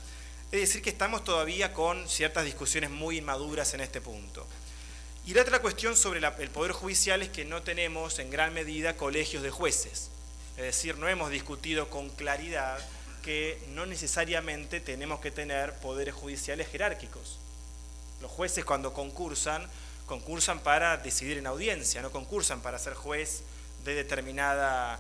Es decir, que estamos todavía con ciertas discusiones muy inmaduras en este punto. Y la otra cuestión sobre el Poder Judicial es que no tenemos en gran medida colegios de jueces. Es decir, no hemos discutido con claridad que no necesariamente tenemos que tener poderes judiciales jerárquicos. Los jueces cuando concursan para decidir en audiencia, no concursan para ser juez de determinada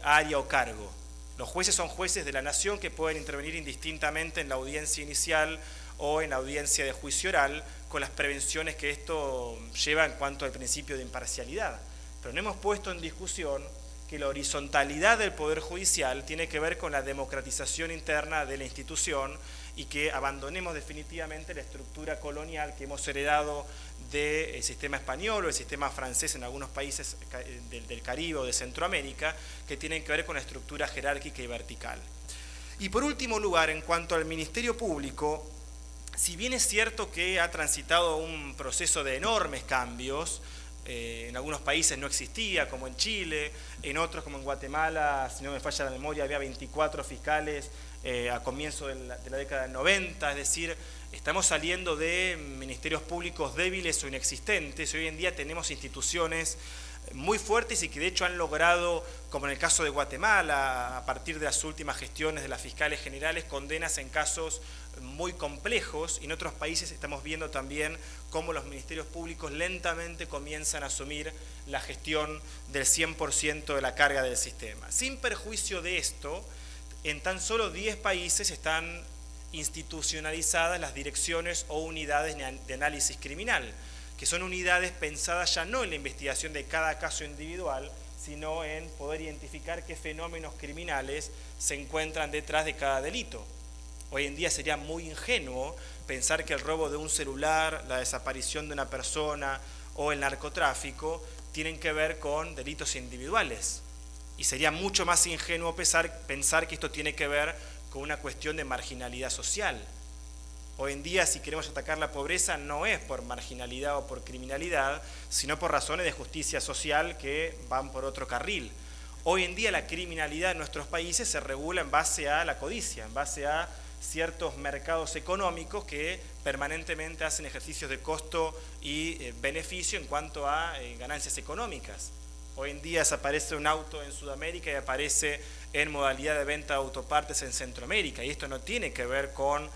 área o cargo. Los jueces son jueces de la nación que pueden intervenir indistintamente en la audiencia inicial o en la audiencia de juicio oral, con las prevenciones que esto lleva en cuanto al principio de imparcialidad. Pero no hemos puesto en discusión que la horizontalidad del Poder Judicial tiene que ver con la democratización interna de la institución y que abandonemos definitivamente la estructura colonial que hemos heredado del sistema español o el sistema francés en algunos países del Caribe o de Centroamérica, que tienen que ver con la estructura jerárquica y vertical. Y por último lugar, en cuanto al Ministerio Público, si bien es cierto que ha transitado un proceso de enormes cambios, en algunos países no existía, como en Chile, en otros, como en Guatemala, si no me falla la memoria, había 24 fiscales a comienzo de la década del 90, es decir, estamos saliendo de ministerios públicos débiles o inexistentes, y hoy en día tenemos instituciones muy fuertes y que de hecho han logrado, como en el caso de Guatemala, a partir de las últimas gestiones de las fiscales generales, condenas en casos muy complejos, y en otros países estamos viendo también cómo los ministerios públicos lentamente comienzan a asumir la gestión del 100% de la carga del sistema. Sin perjuicio de esto, en tan solo 10 países están institucionalizadas las direcciones o unidades de análisis criminal, que son unidades pensadas ya no en la investigación de cada caso individual, sino en poder identificar qué fenómenos criminales se encuentran detrás de cada delito. Hoy en día sería muy ingenuo pensar que el robo de un celular, la desaparición de una persona o el narcotráfico tienen que ver con delitos individuales. Y sería mucho más ingenuo pensar que esto tiene que ver con una cuestión de marginalidad social. Hoy en día, si queremos atacar la pobreza, no es por marginalidad o por criminalidad, sino por razones de justicia social que van por otro carril. Hoy en día la criminalidad en nuestros países se regula en base a la codicia, en base a ciertos mercados económicos que permanentemente hacen ejercicios de costo y beneficio en cuanto a ganancias económicas. Hoy en día desaparece un auto en Sudamérica y aparece en modalidad de venta de autopartes en Centroamérica, y esto no tiene que ver con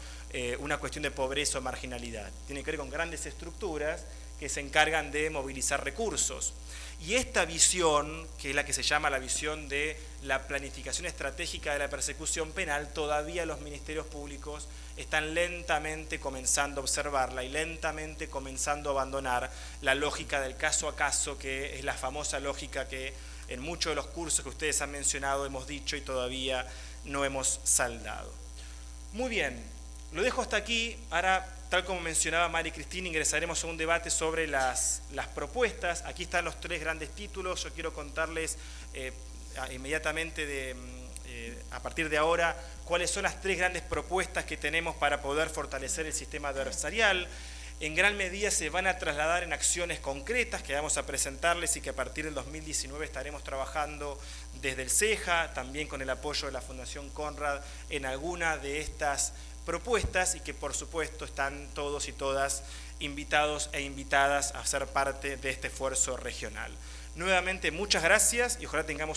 una cuestión de pobreza o marginalidad, tiene que ver con grandes estructuras que se encargan de movilizar recursos. Y esta visión, que es la que se llama la visión de la planificación estratégica de la persecución penal, todavía los ministerios públicos están lentamente comenzando a observarla y lentamente comenzando a abandonar la lógica del caso a caso, que es la famosa lógica que en muchos de los cursos que ustedes han mencionado hemos dicho y todavía no hemos saldado. Muy bien, lo dejo hasta aquí. Ahora, tal como mencionaba Mari Cristina, ingresaremos a un debate sobre las propuestas. Aquí están los 3 grandes títulos. Yo quiero contarles inmediatamente a partir de ahora cuáles son las 3 grandes propuestas que tenemos para poder fortalecer el sistema adversarial. En gran medida se van a trasladar en acciones concretas que vamos a presentarles y que a partir del 2019 estaremos trabajando desde el CEJA, también con el apoyo de la Fundación Conrad en alguna de estas propuestas, y que por supuesto están todos y todas invitados e invitadas a ser parte de este esfuerzo regional. Nuevamente muchas gracias y ojalá tengamos